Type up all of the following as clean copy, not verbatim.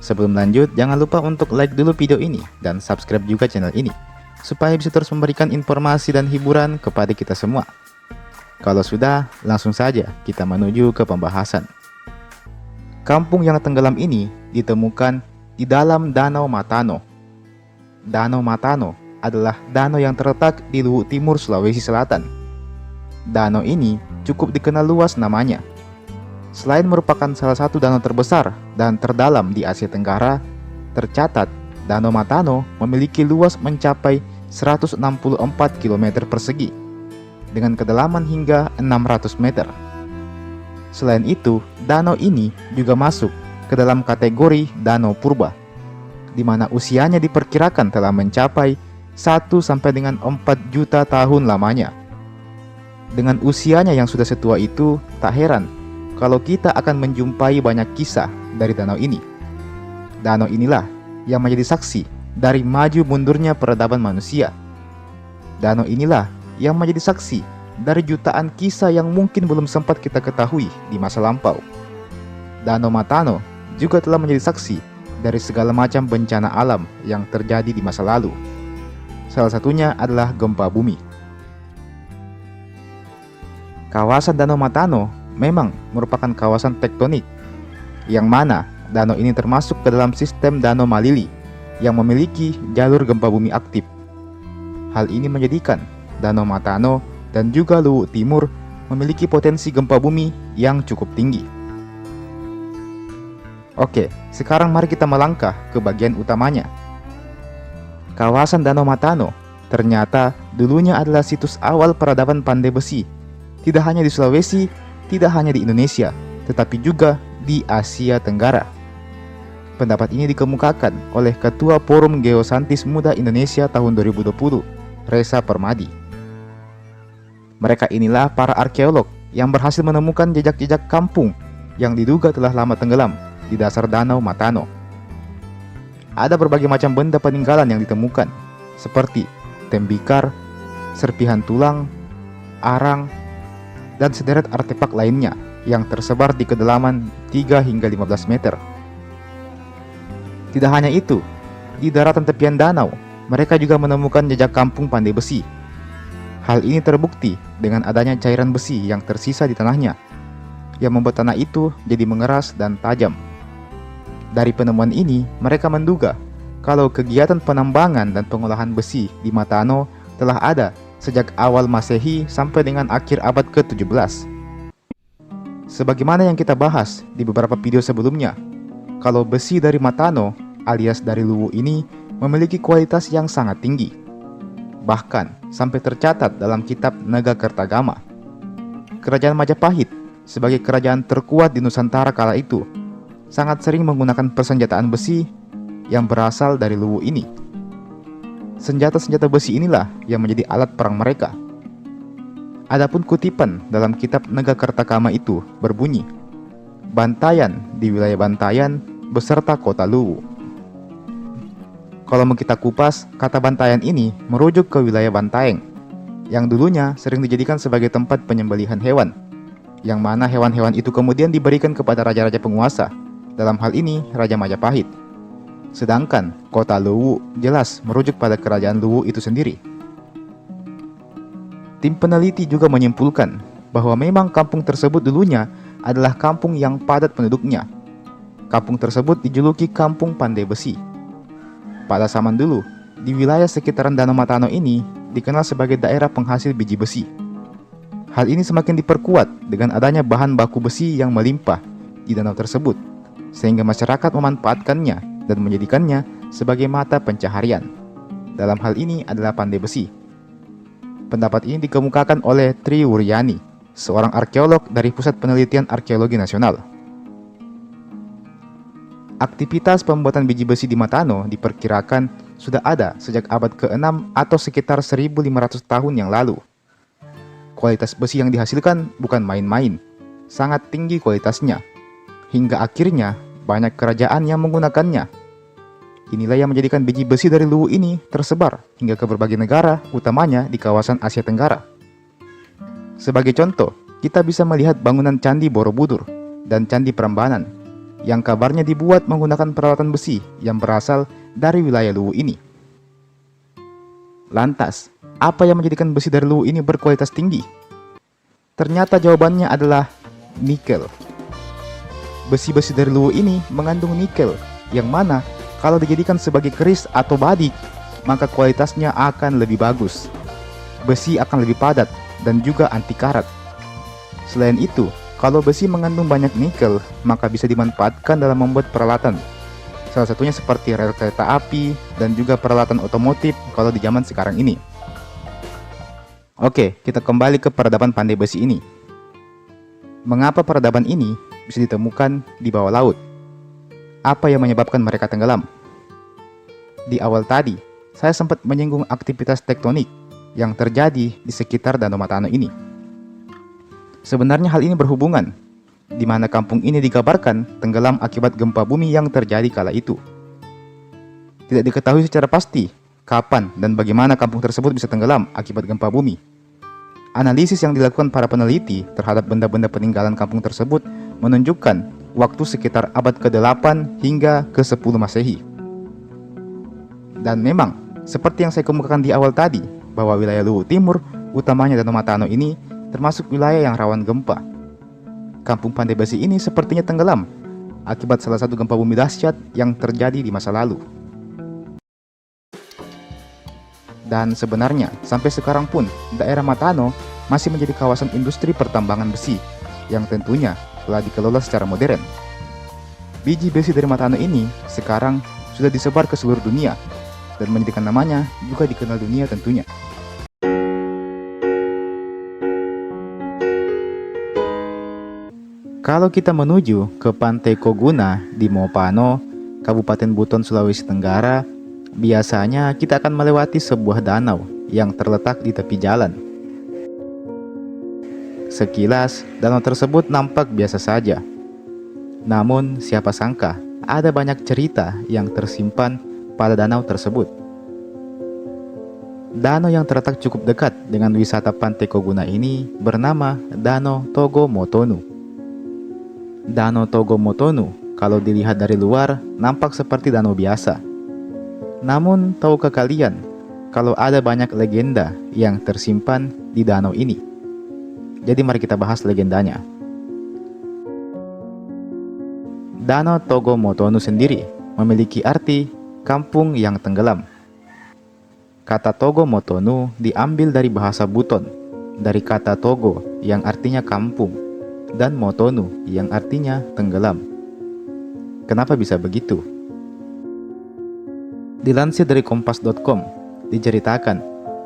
Sebelum lanjut, jangan lupa untuk like dulu video ini dan subscribe juga channel ini, supaya bisa terus memberikan informasi dan hiburan kepada kita semua. Kalau sudah, langsung saja kita menuju ke pembahasan. Kampung yang tenggelam ini ditemukan di dalam Danau Matano. Danau Matano adalah danau yang terletak di Luwu Timur, Sulawesi Selatan. Danau ini cukup dikenal luas namanya. Selain merupakan salah satu danau terbesar dan terdalam di Asia Tenggara, tercatat Danau Matano memiliki luas mencapai 164 km persegi dengan kedalaman hingga 600 meter. Selain itu, danau ini juga masuk ke dalam kategori danau purba, di mana usianya diperkirakan telah mencapai 1 sampai dengan 4 juta tahun lamanya. Dengan usianya yang sudah setua itu, tak heran kalau kita akan menjumpai banyak kisah dari danau ini. Danau inilah yang menjadi saksi dari maju mundurnya peradaban manusia. Danau inilah yang menjadi saksi dari jutaan kisah yang mungkin belum sempat kita ketahui di masa lampau. Danau Matano juga telah menjadi saksi dari segala macam bencana alam yang terjadi di masa lalu. Salah satunya adalah gempa bumi. Kawasan Danau Matano memang merupakan kawasan tektonik, yang mana danau ini termasuk ke dalam sistem Danau Malili yang memiliki jalur gempa bumi aktif. Hal ini menjadikan Danau Matano dan juga Luwu Timur memiliki potensi gempa bumi yang cukup tinggi. Oke, sekarang mari kita melangkah ke bagian utamanya. Kawasan Danau Matano ternyata dulunya adalah situs awal peradaban pandai besi, tidak hanya di Sulawesi, tidak hanya di Indonesia, tetapi juga di Asia Tenggara. Pendapat ini dikemukakan oleh Ketua Forum Geosaintis Muda Indonesia tahun 2020, Reza Permadi. Mereka inilah para arkeolog yang berhasil menemukan jejak-jejak kampung yang diduga telah lama tenggelam di dasar Danau Matano. Ada berbagai macam benda peninggalan yang ditemukan, seperti tembikar, serpihan tulang, arang, dan sederet artefak lainnya yang tersebar di kedalaman 3 hingga 15 meter. Tidak hanya itu, di daratan tepian danau, mereka juga menemukan jejak kampung pandai besi. Hal ini terbukti dengan adanya cairan besi yang tersisa di tanahnya, yang membuat tanah itu jadi mengeras dan tajam. Dari penemuan ini, mereka menduga kalau kegiatan penambangan dan pengolahan besi di Matano telah ada sejak awal Masehi sampai dengan akhir abad ke-17. Sebagaimana yang kita bahas di beberapa video sebelumnya, kalau besi dari Matano alias dari Luwu ini memiliki kualitas yang sangat tinggi. Bahkan sampai tercatat dalam kitab Nagakertagama. Kerajaan Majapahit sebagai kerajaan terkuat di Nusantara kala itu sangat sering menggunakan persenjataan besi yang berasal dari Luwu ini. Senjata-senjata besi inilah yang menjadi alat perang mereka. Adapun kutipan dalam kitab Nagakertagama itu berbunyi, Bantayan di wilayah Bantayan beserta kota Luwu. Kalau mau kita kupas, kata Bantayan ini merujuk ke wilayah Bantaeng, yang dulunya sering dijadikan sebagai tempat penyembelihan hewan, yang mana hewan-hewan itu kemudian diberikan kepada raja-raja penguasa, dalam hal ini Raja Majapahit. Sedangkan kota Luwu jelas merujuk pada kerajaan Luwu itu sendiri. Tim peneliti juga menyimpulkan bahwa memang kampung tersebut dulunya adalah kampung yang padat penduduknya. Kampung tersebut dijuluki Kampung Pandai Besi. Pada zaman dulu, di wilayah sekitaran Danau Matano ini dikenal sebagai daerah penghasil biji besi. Hal ini semakin diperkuat dengan adanya bahan baku besi yang melimpah di danau tersebut, sehingga masyarakat memanfaatkannya dan menjadikannya sebagai mata pencaharian. Dalam hal ini adalah pandai besi. Pendapat ini dikemukakan oleh Tri Wuryani, seorang arkeolog dari Pusat Penelitian Arkeologi Nasional. Aktivitas pembuatan biji besi di Matano diperkirakan sudah ada sejak abad ke-6 atau sekitar 1500 tahun yang lalu. Kualitas besi yang dihasilkan bukan main-main, sangat tinggi kualitasnya, hingga akhirnya banyak kerajaan yang menggunakannya. Inilah yang menjadikan biji besi dari Luwu ini tersebar hingga ke berbagai negara, utamanya di kawasan Asia Tenggara. Sebagai contoh, kita bisa melihat bangunan Candi Borobudur dan Candi Prambanan yang kabarnya dibuat menggunakan peralatan besi yang berasal dari wilayah Luwu ini. Lantas, apa yang menjadikan besi dari Luwu ini berkualitas tinggi? Ternyata jawabannya adalah nikel. Besi-besi dari Luwu ini mengandung nikel, yang mana kalau dijadikan sebagai keris atau badik, maka kualitasnya akan lebih bagus. Besi akan lebih padat dan juga anti karat. Selain itu, kalau besi mengandung banyak nikel, maka bisa dimanfaatkan dalam membuat peralatan. Salah satunya seperti rel kereta api dan juga peralatan otomotif kalau di zaman sekarang ini. Oke, kita kembali ke peradaban pandai besi ini. Mengapa peradaban ini bisa ditemukan di bawah laut? Apa yang menyebabkan mereka tenggelam? Di awal tadi, saya sempat menyinggung aktivitas tektonik yang terjadi di sekitar Danau Matano ini. Sebenarnya hal ini berhubungan, di mana kampung ini dikabarkan tenggelam akibat gempa bumi yang terjadi kala itu. Tidak diketahui secara pasti kapan dan bagaimana kampung tersebut bisa tenggelam akibat gempa bumi. Analisis yang dilakukan para peneliti terhadap benda-benda peninggalan kampung tersebut menunjukkan waktu sekitar abad ke-8 hingga ke-10 Masehi. Dan memang, seperti yang saya kemukakan di awal tadi, bahwa wilayah Luwu Timur, utamanya Danau Matano ini, termasuk wilayah yang rawan gempa. Kampung pandai besi ini sepertinya tenggelam akibat salah satu gempa bumi dahsyat yang terjadi di masa lalu. Dan sebenarnya, sampai sekarang pun, daerah Matano masih menjadi kawasan industri pertambangan besi, yang tentunya telah dikelola secara modern. Biji besi dari Matano ini sekarang sudah disebar ke seluruh dunia, dan menjadikan namanya juga dikenal dunia tentunya. Kalau kita menuju ke Pantai Koguna di Mopano, Kabupaten Buton, Sulawesi Tenggara, biasanya kita akan melewati sebuah danau yang terletak di tepi jalan. Sekilas, danau tersebut nampak biasa saja. Namun, siapa sangka ada banyak cerita yang tersimpan pada danau tersebut. Danau yang terletak cukup dekat dengan wisata Pantai Koguna ini bernama Danau Togo Motonu. Danau Togo Motonu, kalau dilihat dari luar, nampak seperti danau biasa. Namun, tahukah kalian kalau ada banyak legenda yang tersimpan di danau ini? Jadi mari kita bahas legendanya. Danau Togo Motonu sendiri memiliki arti kampung yang tenggelam. Kata Togo Motonu diambil dari bahasa Buton, dari kata Togo yang artinya kampung, dan Motonu yang artinya tenggelam. Kenapa bisa begitu? Dilansir dari kompas.com, diceritakan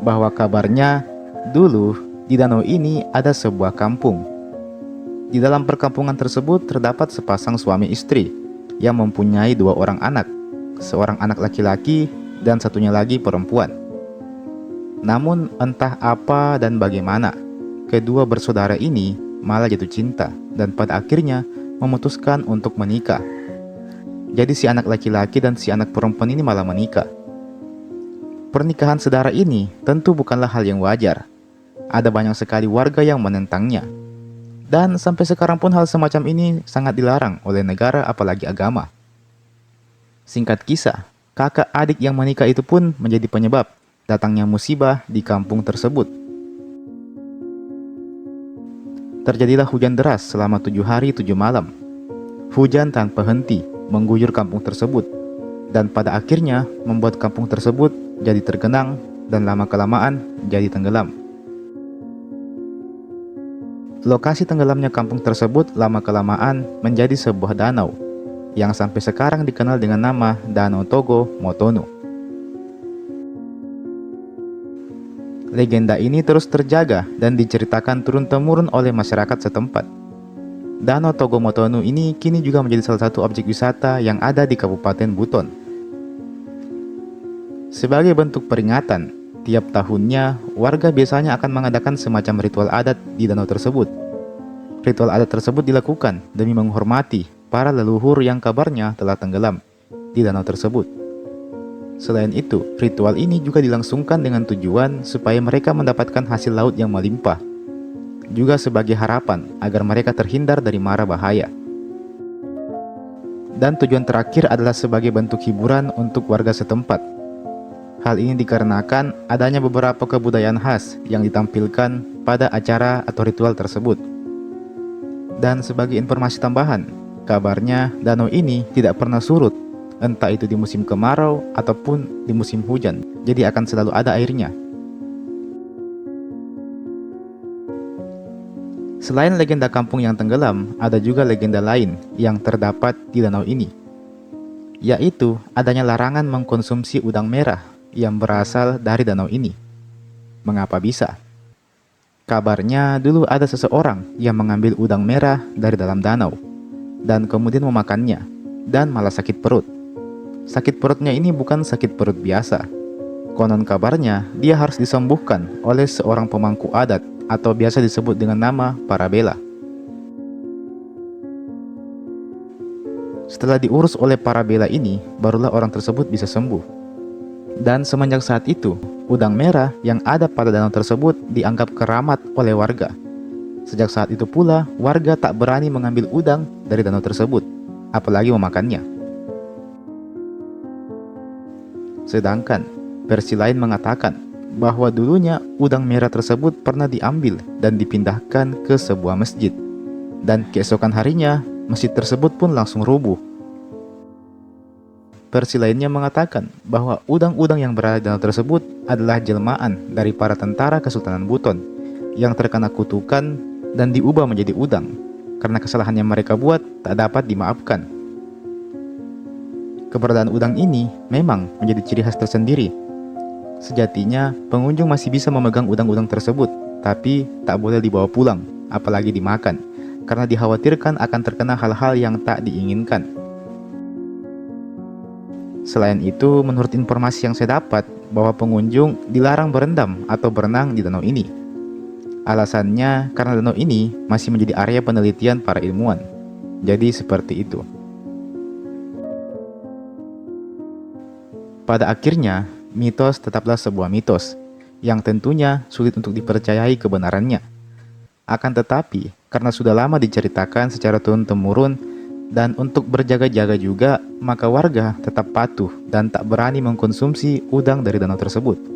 bahwa kabarnya dulu di danau ini ada sebuah kampung. Di dalam perkampungan tersebut terdapat sepasang suami istri yang mempunyai 2 orang anak, seorang anak laki-laki dan satunya lagi perempuan. Namun entah apa dan bagaimana, kedua bersaudara ini malah jatuh cinta dan pada akhirnya memutuskan untuk menikah. Jadi si anak laki-laki dan si anak perempuan ini malah menikah. Pernikahan saudara ini tentu bukanlah hal yang wajar. Ada banyak sekali warga yang menentangnya. Dan sampai sekarang pun hal semacam ini sangat dilarang oleh negara apalagi agama. Singkat kisah, kakak adik yang menikah itu pun menjadi penyebab datangnya musibah di kampung tersebut. Terjadilah hujan deras selama 7 hari 7 malam. Hujan tanpa henti mengguyur kampung tersebut, dan pada akhirnya membuat kampung tersebut jadi tergenang dan lama-kelamaan jadi tenggelam. Lokasi tenggelamnya kampung tersebut lama-kelamaan menjadi sebuah danau yang sampai sekarang dikenal dengan nama Danau Togo Motonu. Legenda ini terus terjaga dan diceritakan turun-temurun oleh masyarakat setempat. Danau Togo Motonu ini kini juga menjadi salah satu objek wisata yang ada di Kabupaten Buton. Sebagai bentuk peringatan, tiap tahunnya warga biasanya akan mengadakan semacam ritual adat di danau tersebut. Ritual adat tersebut dilakukan demi menghormati para leluhur yang kabarnya telah tenggelam di danau tersebut. Selain itu, ritual ini juga dilangsungkan dengan tujuan supaya mereka mendapatkan hasil laut yang melimpah, juga sebagai harapan agar mereka terhindar dari mara bahaya. dan tujuan terakhir adalah sebagai bentuk hiburan untuk warga setempat. Hal ini dikarenakan adanya beberapa kebudayaan khas yang ditampilkan pada acara atau ritual tersebut. Dan sebagai informasi tambahan, kabarnya danau ini tidak pernah surut, entah itu di musim kemarau ataupun di musim hujan, jadi akan selalu ada airnya. Selain legenda kampung yang tenggelam, ada juga legenda lain yang terdapat di danau ini, yaitu adanya larangan mengkonsumsi udang merah yang berasal dari danau ini. Mengapa bisa? Kabarnya dulu ada seseorang yang mengambil udang merah dari dalam danau dan kemudian memakannya dan malah sakit perut. Sakit perutnya ini bukan sakit perut biasa. Konon kabarnya dia harus disembuhkan oleh seorang pemangku adat atau biasa disebut dengan nama Parabela. Setelah diurus oleh Parabela ini, barulah orang tersebut bisa sembuh. Dan semenjak saat itu, udang merah yang ada pada danau tersebut dianggap keramat oleh warga. Sejak saat itu pula, warga tak berani mengambil udang dari danau tersebut, apalagi memakannya. Sedangkan versi lain mengatakan bahwa dulunya udang merah tersebut pernah diambil dan dipindahkan ke sebuah masjid, dan keesokan harinya masjid tersebut pun langsung rubuh. Versi lainnya mengatakan bahwa udang-udang yang berada di danau tersebut adalah jelmaan dari para tentara Kesultanan Buton yang terkena kutukan dan diubah menjadi udang karena kesalahan yang mereka buat tak dapat dimaafkan. Keberadaan udang ini memang menjadi ciri khas tersendiri. Sejatinya, pengunjung masih bisa memegang udang-udang tersebut, tapi tak boleh dibawa pulang, apalagi dimakan, karena dikhawatirkan akan terkena hal-hal yang tak diinginkan. Selain itu, menurut informasi yang saya dapat, bahwa pengunjung dilarang berendam atau berenang di danau ini. Alasannya karena danau ini masih menjadi area penelitian para ilmuwan. Jadi seperti itu. Pada akhirnya, mitos tetaplah sebuah mitos, yang tentunya sulit untuk dipercayai kebenarannya. Akan tetapi, karena sudah lama diceritakan secara turun-temurun, dan untuk berjaga-jaga juga, maka warga tetap patuh dan tak berani mengkonsumsi udang dari danau tersebut.